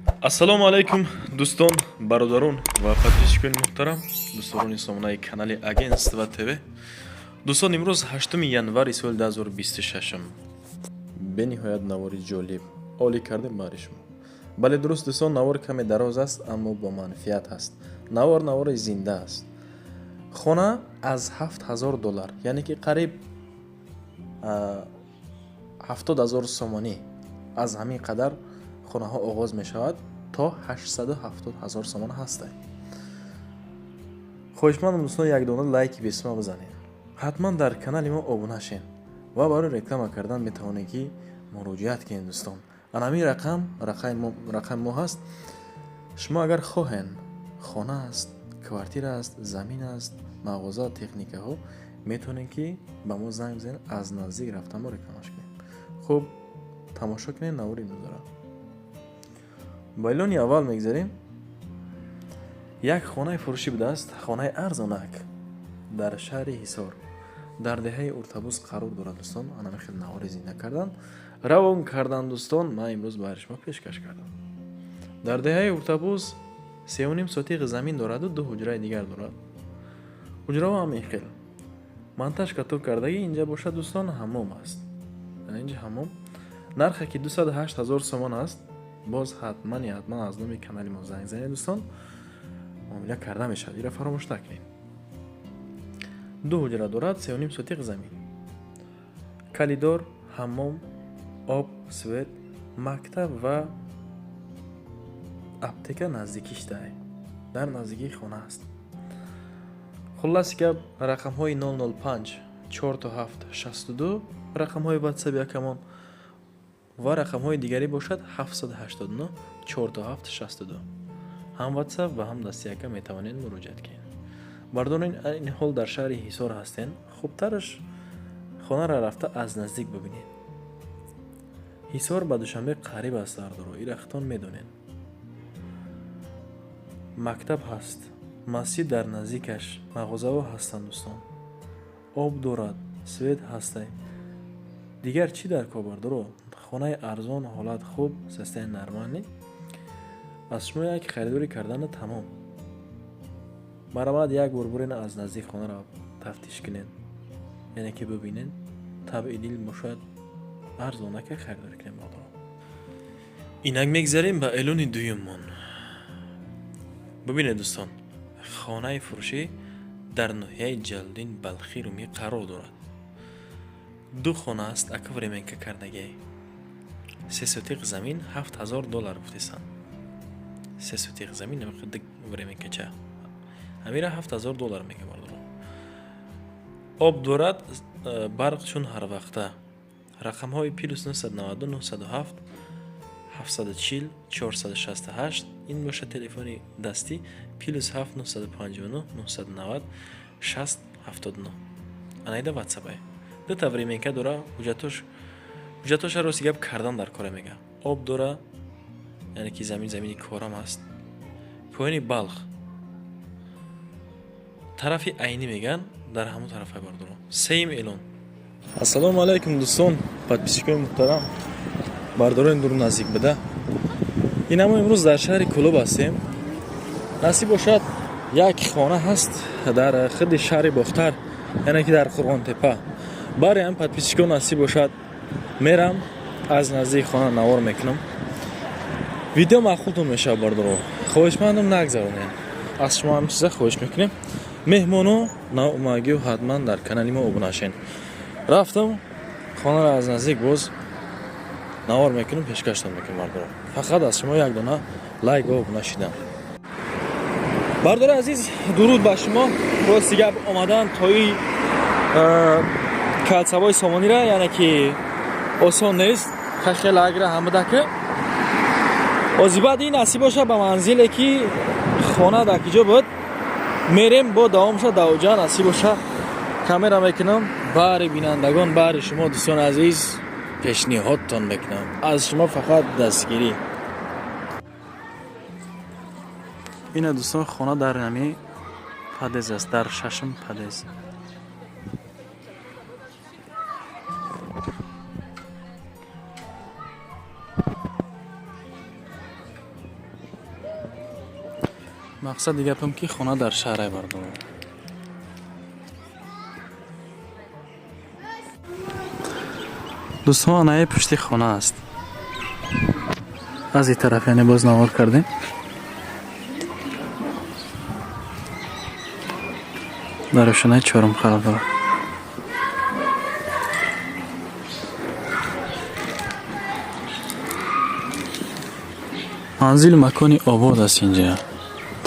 ассалому алайкум дӯстон, бародарон ва подписчикони муҳтарам, дӯсторони сомонаи канали Агентство ТВ. Дӯстон, имрӯз 8 январи соли 2026 бениҳоят навори ҷолиб олӣ кардем бари шумо. Бале дуруст дӯстон, навор каме дароз аст, аммо бо манфиат аст. Навори зинда аст. хона аз $7000, яъне ки қариб 70000 сомонӣ аз ҳамин қадар хонаҳо оғоз мешавад то 870000 сомон ҳастад. хоҳишмандам дӯстон, як дона лайки бесима бизанед. ҳатман дар канали мо обуна шед ва барои реклама кардан метавонед ки муроҷиат кунед дӯстон. Анами рақам мо ҳаст. шумо агар хоҳен хона аст, квартира аст, замин аст, мағоза, техникаҳо, метавонед ки ба мо занг бизанед, аз наздик рафта мо рекламаш кунем. хуб, тамошо кунед навори музора. ба эълони аввал мегзарем. як хонаи фурӯшӣ будааст, хонаи арзонак дар шаҳри Ҳисор дар деҳаи Уртабуз қарор дорад дӯстон. анами хел навори зинда кардан, равон кардан дӯстон, ман имрӯз баҳри шумо пешкаш кардам. дар деҳаи Уртабуз 3.5 сотиқи замин дораду 2 ҳуҷраи дигар дорад. ҳуҷраҳо ҳамин хел монтаж катоб кардаги инҷа бошад дӯстон. ҳаммом аст, яъне инҷа ҳаммом. нархе ки 208000 сомон аст. боз ҳатман аз номи канали мо занг занед дӯстон, муомила карда мешавад. ира фаромӯш накунед. 2 ҳуҷра дорад, 3.5 сотиқ замин, калидор, ҳаммом, об, свет, мактаб ва аптека наздикиштай дар наздикии хона аст. хулласи гап, рақамҳои 005 427 62 рақамҳои ватсап якамон ва рақамҳои дигари бошад 789 427 62. ҳам ватсап ва ҳам дасти яка метавонед муроҷиат кунед. бардорин ин ҳол дар шаҳри Ҳисор ҳастен, хубтараш хонаро рафта аз наздик бибинед. ҳисор ба Душанбе қариб аст дар дуро, ирахтон медонед. мактаб ҳаст, масҷид дар наздикаш, мағозаҳо ҳастанд дӯстон. об дорад, свет ҳастай. дигар чӣ дар кор дуро? хонаи арзон, ҳолат хуб, состояние нормалӣ. аз шумо як харидори кардани тамом. баромад як бор бурен аз наздик хонаро тафтиш кунед, яъне ки бибинед, табъи дил бошад арзонака харидорӣ кунед. инак мегзарем ба эълони дуюммон. бибинед дӯстон, хонаи фурӯшӣ дар ноҳияи Ҷалолиддин Балхи Румӣ қарор дорад. 2 хона аст, ака временка кардагӣ. 3 сотиқ замин $7000 гуфтесан. 3 сотиқ замин намақад временка ча. ҳамира $7000 мега бардро. об дорад, барқ чун ҳар вақта. рақамҳои +992 907 740 468. ин бошад телефони дастӣ +7 959 990 60 79. анаида ватсапай. дута временка дора, ҳуҷҷатоша рости гап кардан дар кора мега. об дора, яъне ки замини корам аст. поёни балх, тарафи айнӣ меган, дар ҳамон тарафай бардоро. сеюм эълон. ассалому алайкум дӯстон, подписчикони муҳтарам, бардорони дур наздик буда. ина мо имрӯз дар шаҳри Кӯлоб ҳастем. насиб бошад як хона ҳаст дар худди шаҳри Бохтар, яъне ки дар Қурғонтепа. бари ҳам подписчикон насиб бошад, мерам аз наздик хона навор мекунам. видео маъқултон мешавад бардоро. хоҳишмандам нагзаронед. аз шумо ҳам чиза хоҳиш мекунем. меҳмоно наомагию ҳатман дар канали мо обуна шед. рафтам хонаро аз наздик боз навор мекунем, пешкаштон мекунем бардоро. фақат аз шумо як дона лайк ва обуна шидам. бардори азиз, дуруд ба шумо. рости гап омадан тои калсавои сомонира, яъне ки осон нест. хахел агра ҳамадака озибади насиб боша ба манзиле ки хона дар киҷо буд. мерем бо давомша давоҷа насиб боша камера мекунам. баъри бинандагон, баъри шумо дӯстони азиз пешниҳодтон мекунам. аз шумо фақат дастгирӣ. ина дӯстон, хона дар нами падез аст, дар 6-ум падез. мақсади гапам ки хона дар шаҳре бардор. дӯстон, анаи пушти хона аст. аз ин тараф яъне боз навор кардем. дар ошонаи чорум қарор дорад. манзил макони обод аст инҷа.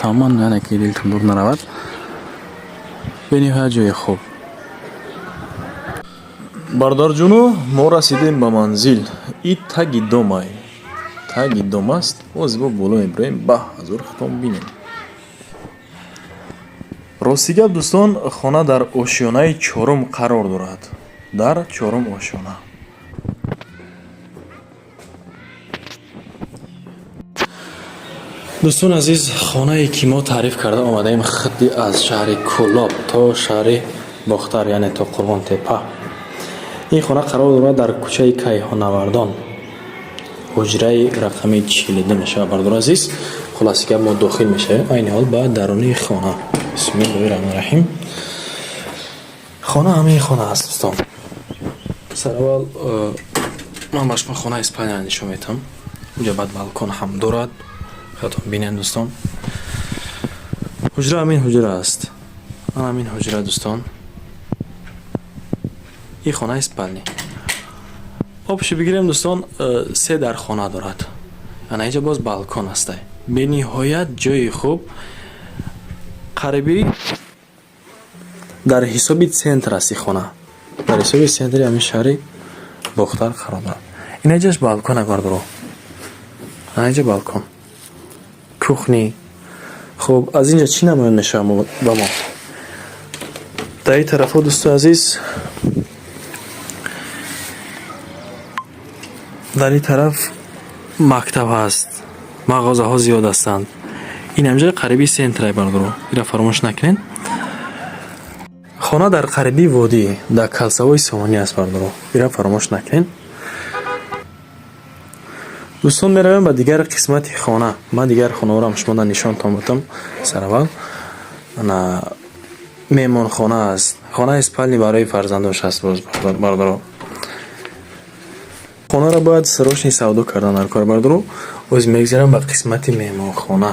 тамоман яъне ки дилтон дур наравад. бениҳоят ҷои хуб. бардорҷуно, мо расидем ба манзил. И таги домай. таги дом аст. боз бо боло меброем. ба ҳазор хутон бинем. рости гап дӯстон, хона дар ошёнаи чорум қарор дорад. дар чорум ошёна. дӯстон азиз, хонае ки мо таъриф карда омадаем хидди аз шаҳри Кӯлоб то шаҳри Бохтар, яъне то Қурбонтепа. ин хона қарор дорад дар кӯчаи Кайҳонавардон. ҳуҷраи рақами 42 мешавад. бардор азиз, хулоси гап мо дохил мешавем айни ҳол ба даруни хона. бисмиллаҳир-раҳмонир-раҳим. хона ҳамаи хона аст дӯстон. сараввал ман ба шумо хонаи спальня нишон медиҳам. инҷа баъд балкон ҳам дорад. хатон бинем дӯстон. ҳуҷра ҳамин ҳуҷра аст. ҳамин ҳуҷра дӯстон. ин хонаи спальня. обши бигирем дӯстон, се дар хона дорад. яъне инҷа боз балкон аст. бениҳоят ҷои хуб. қарибӣ дар ҳисоби центр аст ин хона. дар ҳисоби центри ҳамин шаҳри Бохтар қарор дорад. ин инҷаш балкон бардоро. инҷа балкон. кухни. хуб, аз инҷа чӣ намоён мешавад ба мо? дар ин тарафҳо дӯстои азиз, дар ин тараф мактаб ҳаст. мағозаҳо зиёд ҳастанд. ин ҳамҷои қариби сентрай бардоро. ира фаромӯш накунед. хона дар қариби водӣ, дар калсавои Сомонӣ аст бардоро. ира фаромӯш накунед. дӯстон, меравем ба дигар қисмати хона. ман дигар хонаҳоам шумо нишонтон будам. сараввал меҳмонхона аст. хонаи спальни барои фарзандош аст боз бардоро. хонаро бояд сарошни савдо кардан дар кор бардоро. оз мегзарам ба қисмати меҳмонхона.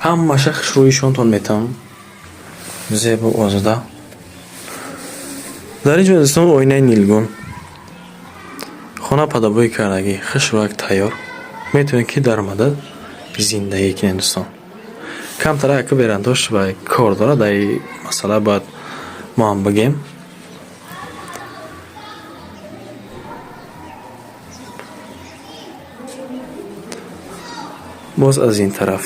ҳамаша хушрӯишонтон метавам. зебу озода. дар инҷо дӯстон оинаи нилгон. хона падобои кардагӣ, хушрӯяк тайёр. метавонед ки дар омада зиндагӣ кунед дӯстон. камтар як верандош ва кор дорад. дар ин масъала бояд мо ҳам бигем. боз аз ин тараф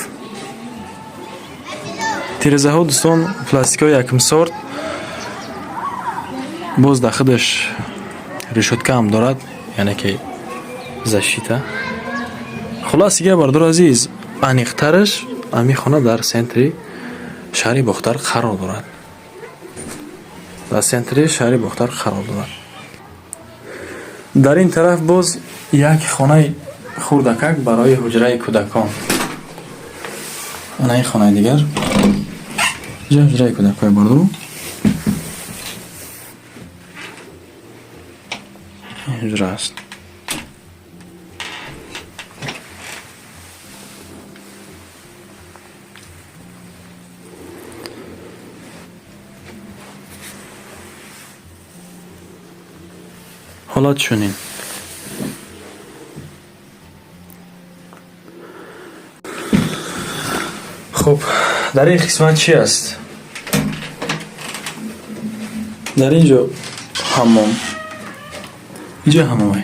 тирезаҳо дӯстон пластикаи якум сорт. боз дар худаш решетка ҳам дорад, яъне ки защита. хулоси гап бардор азиз, аниқтараш ҳамин хона дар сентри шаҳри Бохтар қарор дорад. дар сентри шаҳри Бохтар қарор дорад. дар ин тараф боз як хонаи хурдакак барои ҳуҷраи кӯдакон. ана ин хонаи дигар. ҷо ҳуҷраи кӯдакон бардор. ин ҳуҷра аст. ҳолат чунин. хуб, дар ин қисмат чӣ аст? дар ин ҷо ҳаммом. инҷо ҳаммоме.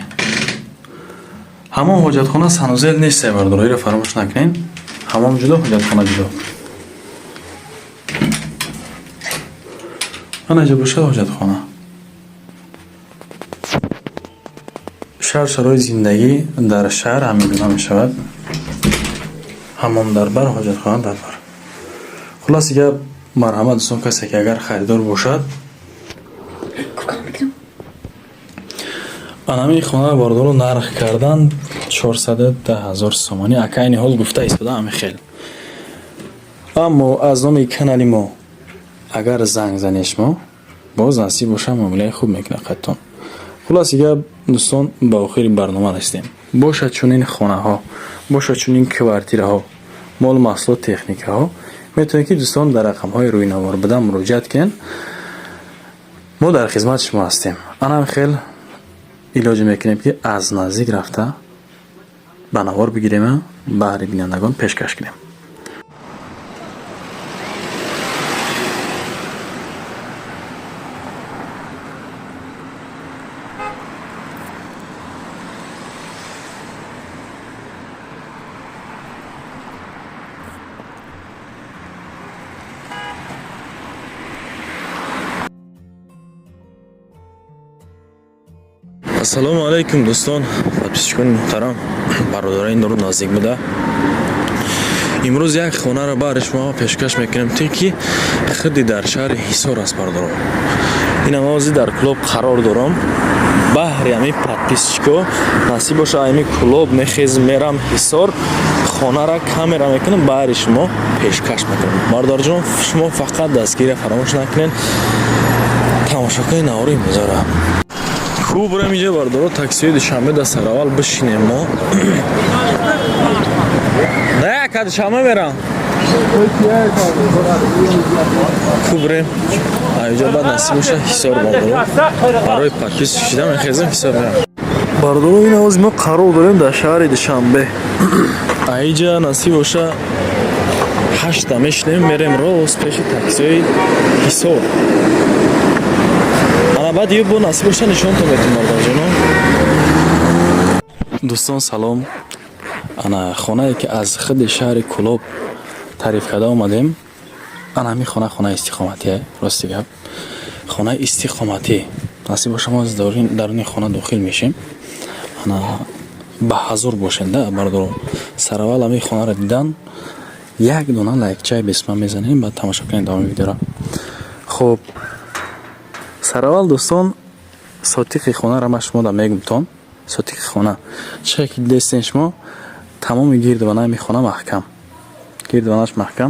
ҳаммом ҳоҷатхона санузел нест бардоро. иро фаромӯш накунед. ҳаммом ҷудо, ҳоҷатхона ҷудо. ана ҷо бошад ҳоҷатхона. шаҳр-шарои зиндагӣ дар шаҳр ҳамин гуна мешавад. ҳаммом дар бар, ҳоҷатхона дар бар. хулоси гап, марҳамат дӯстон, касе ки агар харидор бошад, анами хона бардоро нарх кардан 410,000 сомонӣ. ака айни ҳол гуфта истода ҳами хел. аммо аз номи канали мо агар занг занед шумо боз насиб боша муомилаи хуб мекунад қаттон. хулас дига дӯстон ба охири барнома расидем. бошад чунин хонаҳо, бошад чунин квартираҳо, мол маҳсулот техникаҳо метавонед ки дӯстон дар рақамҳои рӯйнавор буда муроҷиат кунед. мо дар хизмати шумо ҳастем. анам хел илоҷе мекунем ки аз наздик рафта ба навор бигирем, баҳри бинандагон пешкаш кунем. ассалому алайкум дӯстон, подписчикони муҳтарам, бародарони нуру наздик буда. имрӯз як хонаро баҳри шумо пешкаш мекунем, ки худди дар шаҳри ҳисор аст бародаро. ин ҳозир дар клуб қарор дорам. баҳри ҳамин подписчико насиб боша ҳамин клуб мехезим мерам ҳисор, хонара камера мекунем, баҳри шумо пешкаш мекунем. бародарҷон, шумо фақат дастгирия фаромӯш накунед, тамошокунед навори имрӯзаро. хуб бурем инҷа бародаро, таксиҳои душанбе да сараввал бишинем мо. Не, ка душанбе мерам. хуб бурем аҷа баъд насиб боша ҳисор бародаро. барои подпис кишидам мехезем ҳисор мерам. бародаро, ин ҳоз мо қарор дорем дар шаҳри душанбе. аиҷа насиб боша 8 мешинем, мерем рост пеши таксиҳои ҳисор. баъд ё бо насиб боша нишонтон метавонам бародарҷоно. дӯстон салом. ана хонае ки аз худи шаҳри Кӯлоб таъриф карда омадем. ана ҳамин хона хонаи истиқоматӣ, рости гап хонаи истиқоматӣ. насиб боша мо даруни хона дохил мешем. ана ба ҳазур бошед да бародаро. сараввал ҳамин хонаро дидан як дона лайкчаи бисма мезанем, баъд тамошо кунед давоми видеоро. хуб, сараввал дӯстон сотиқи хонара ма шумо да мегумтон. сотиқи хона чӣ ки дидестен шумо, тамоми гирдванаи ми хона маҳкам, гирдванаш маҳкам.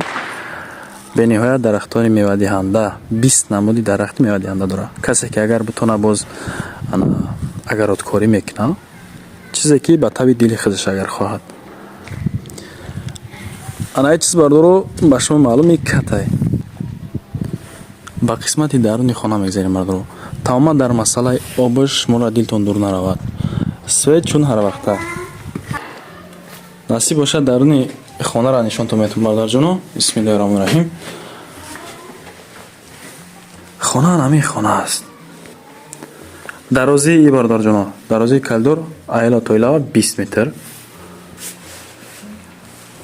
бениҳоят дарахтони мевадиҳанда, 20 намуди дарахти мевадиҳанда дора. касе ки агар бутона боз агароткорӣ мекуна, чизе ки ба таби дили худаш агар хоҳад. ана чиз бародаро ба шумо маълуми катай ба қисмати даруни хона мегзарем бародаро. тамоман дар масъалаи обш шуморо дилтон дур наравад. свет чун ҳар вақта насиб бошад даруни хонаро нишонтон метавонам бародарҷоно. бисмиллаҳир-роҳмонир-роҳим. хона ҳамин хона аст. дарозии бародарҷоно, дарозии коридор айла то илава 20 метр.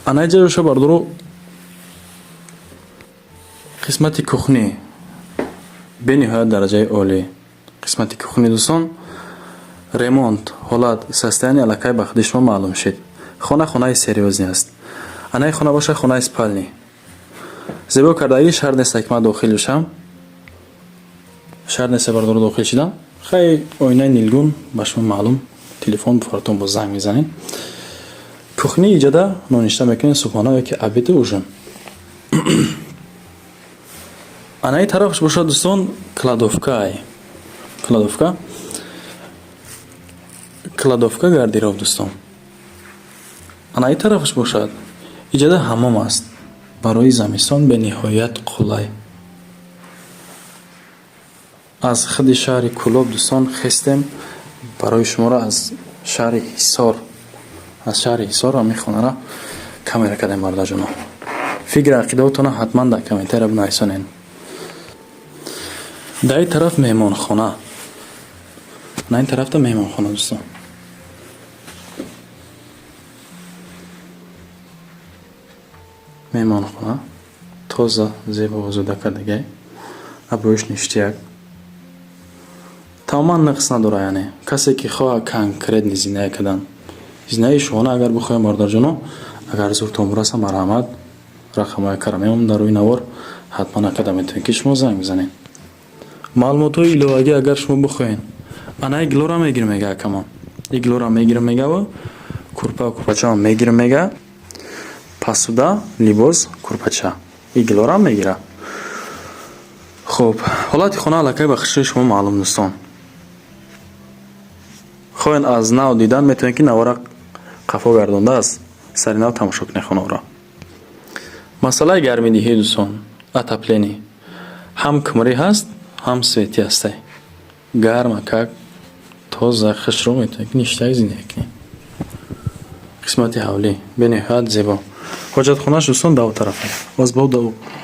ана ҷа боша бародаро қисмати кухни бениҳоят дараҷаи олӣ. қисмати кухни дӯстон ремонт, ҳолат, состояние аллакай ба худи шумо маълум шид. хона хонаи серьёзӣ аст. анаи хона боша хонаи спални. зебо кардагӣ шарт нест ки ман дохил бошам. шарт нест бародаро дохил шидам. хай оинаи нилгун ба шумо маълум. телефон фортун бо занг мезанед. кухни иҷода ноништа мекунед, субҳона ёки обеди ужин. анаи тарафш бошад дӯстон кладовка гардероб дӯстон. анаи тарафш бошад иҷода ҳаммом аст. барои зимистон бениҳоят қулай. аз худи шаҳри Кӯлоб дӯстон хестем барои шуморо аз шаҳри ҳисор ҳамин хонара камера кардем бародарҷоно. фикри ақидаотона ҳатман дар комментария бинависонед. дар ин тараф меҳмонхона. на ин тарафта меҳмонхона дӯстон. меҳмонхона тоза зебо озода кардагай. абоиш ништияк. тамоман нақс надора, яъне касе ки хоҳа конкретни зиндагӣ кардан. зиндаги шуҳона агар бихоҳем бародарҷоно, агар зуртон бураса марҳамат, рақамҳои карамиам дар рӯи навор ҳатман акада метавонед ки шумо занг бизанед. маълумотҳои иловагӣ агар шумо бихоҳед, ана иглора мегирем мега акамон. иглора мегирем мега ва курпачаам мегирем мега. пасуда либос курпача. иглора мегира. хуб, ҳолати хона аллакай ба хишри шумо маълум дӯстон. хоҳен аз нав дидан метавонед ки навора қафо гардондааст. сари нав тамошо кунед хонаро. масъалаи гармидиҳӣ дӯстон, отопление. ҳам кӯмрӣ ҳаст, ҳам светӣ ҳастай. гарма как тоза хишро метавонед ништак зиндагӣ кунед. қисмати ҳавлӣ бениҳоят зебо. ҳоҷатхонааш дӯстон ду тарафа. боз ба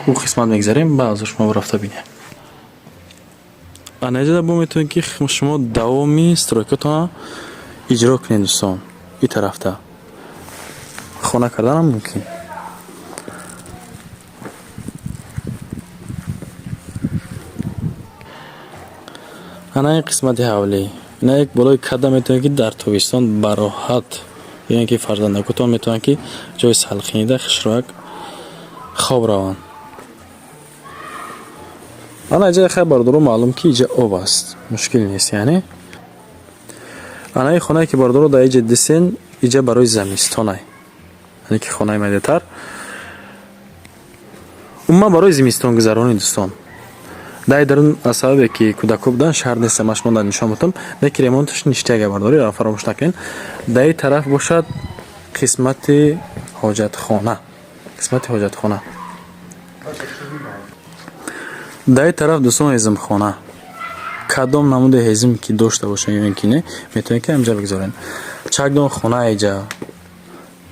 ӯ қисмат мегзарем, баъзо шумо рафта бинед. анаҷада бо метавонед ки шумо давоми стройкатона иҷро кунед дӯстон. ин тарафта хона карданам мумкин. ана ин қисмати ҳавлӣ. ина як болои када метавонед ки дар тобистон бароҳат яъне ки фарзандакутон метавонанд ки ҷои салқинида хишроак хоб раванд. ана ҷа хай бардоро маълум ки иҷа об аст. мушкил нест яъне. ана ин хонае ки бардоро дар иҷа дисен иҷа барои зимистонай. яъне ки хонаи майдатар умуман барои зимистон гузаронӣ дӯстон. дай дарун аз сабабе ки кӯдако будан шаҳр нестам, аш монда нишон будам, леки ремонташ ништага бардорӣ фаромӯш накунед. дар ин тараф бошад қисмати ҳоҷатхона. дар ин тараф дӯстон ҳезимхона. кадом намуди ҳезим ки дошта бошад ё ин ки не, метавонед ки ҳамҷа бигзорен. чакдон хона иҷа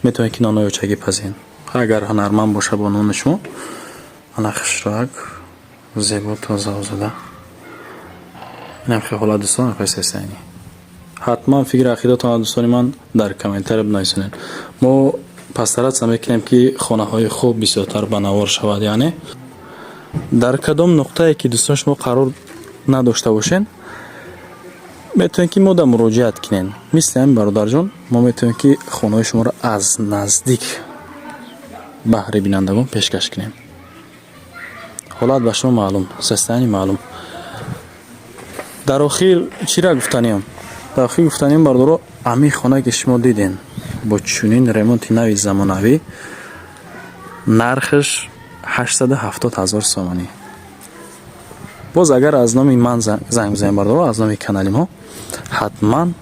метавонед ки ноноёчагӣ пазен. агар ҳунарманд боша бо нони шумо, ана хишроак зебо тоза озода. инам хи ҳолат дӯстон қайсесани. ҳатман фикри ақидатон дӯстони ман дар комментария бинависонед. мо пастаратса мекунем ки хонаҳои хуб бисёртар ба навор шавад. яъне дар кадом нуқтае ки дӯстон шумо қарор надошта бошен, метавонед ки мо да муроҷиат кунем. мисли ҳамин бародарҷон, мо метавонем ки хонаҳои шуморо аз наздик баҳри бинандагон пешкаш кунем. ҳолат ба шумо маълум, састани маълум. дар охир чира гуфтаниям? дар охир гуфтаниям бардоро ҳамин хонае ки шумо диден бо чунин ремонти нави замонавӣ, нархаш 870 000 сомонӣ. боз агар аз номи ман занг бизанем бардоро, аз номи канали мо ҳатман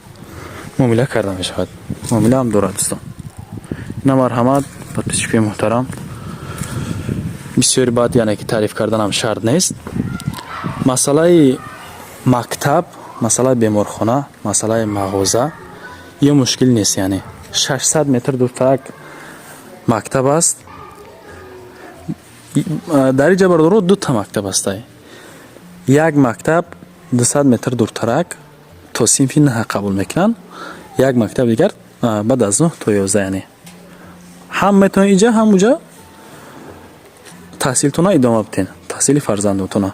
муомила карда мешавад. муомила ҳам дорад дӯстон. ина марҳамат, подписчикои муҳтарам. бисёри баъд яъне ки таъриф карданам шарт нест. масъалаи мактаб, масъалаи беморхона, масъалаи мағоза ё мушкил нест. яъне 600 метр дуртарак мактаб аст. дар иҷа бардоро дута мактаб астай. як мактаб 200 метр дуртарак то синфи 9 қабул мекунанд. як мактаб дигар баъд аз 9 то 11. яъне ҳам метавонед иҷа ҳам уҷа таҳсилтона идома битен, таҳсили фарзандотона.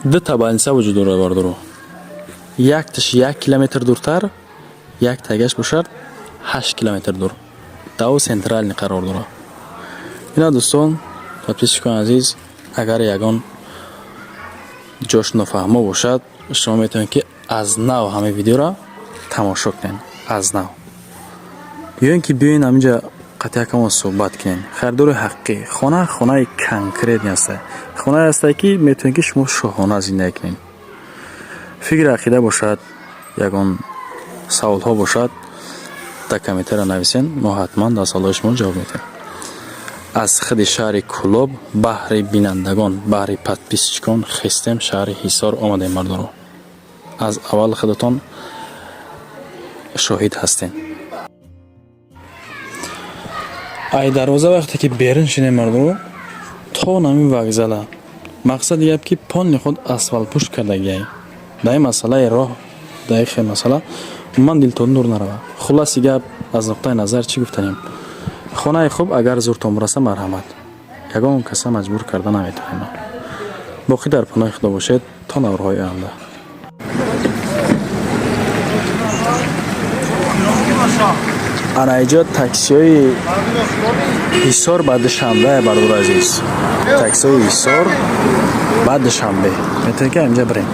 дута балниса вуҷуд дорад бардоро. якташ 1 километр дуртар, як тагаш бошад 8 километр дур. дав централни қарор дорад. ина дӯстон, подписчикони азиз, агар ягон ҷош нофаҳмо бошад, шумо метавонед ки аз нав ҳамин видеоро тамошо кунед. аз нав. ё ин ки биёин ҳаминҷа қатъиякамон суҳбат кунем. харидори ҳақиқӣ. хонаи конкретни ҳастай. хонае ҳастай ки метавонед ки шумо шоҳона зиндагӣ кунед. фикри ақида бошад, ягон саволҳо бошад, дар комментария нависен, мо ҳатман дар саволҳои шумо ҷавоб медиҳем. аз худи шаҳри Кӯлоб, баҳри бинандагон, баҳри подписчикон хистем шаҳри Ҳисор омадем мардоро. аз аввал худатон шоҳид ҳастем. ай дарвоза вақте ки берун шинем мардоро то намин вокзала. мақсади гап ки пони худ асфалтпӯш кардагиай. дар ин масъалаи роҳ, дар ин масъала умуман дилтон дур нарава. хулоси гап аз нуқтаи назар чӣ гуфтанем? хонаи хуб агар зуртон мураса марҳамат. ягон каса маҷбур карда наметавонем. боқӣ дар паноҳи худо бошед то наврҳои оянда. ана иҷо таксиҳои ҳисор ба душанбе бардор азиз. таксиҳои ҳисор ба душанбе. метавонед ки ҳамҷа бирем.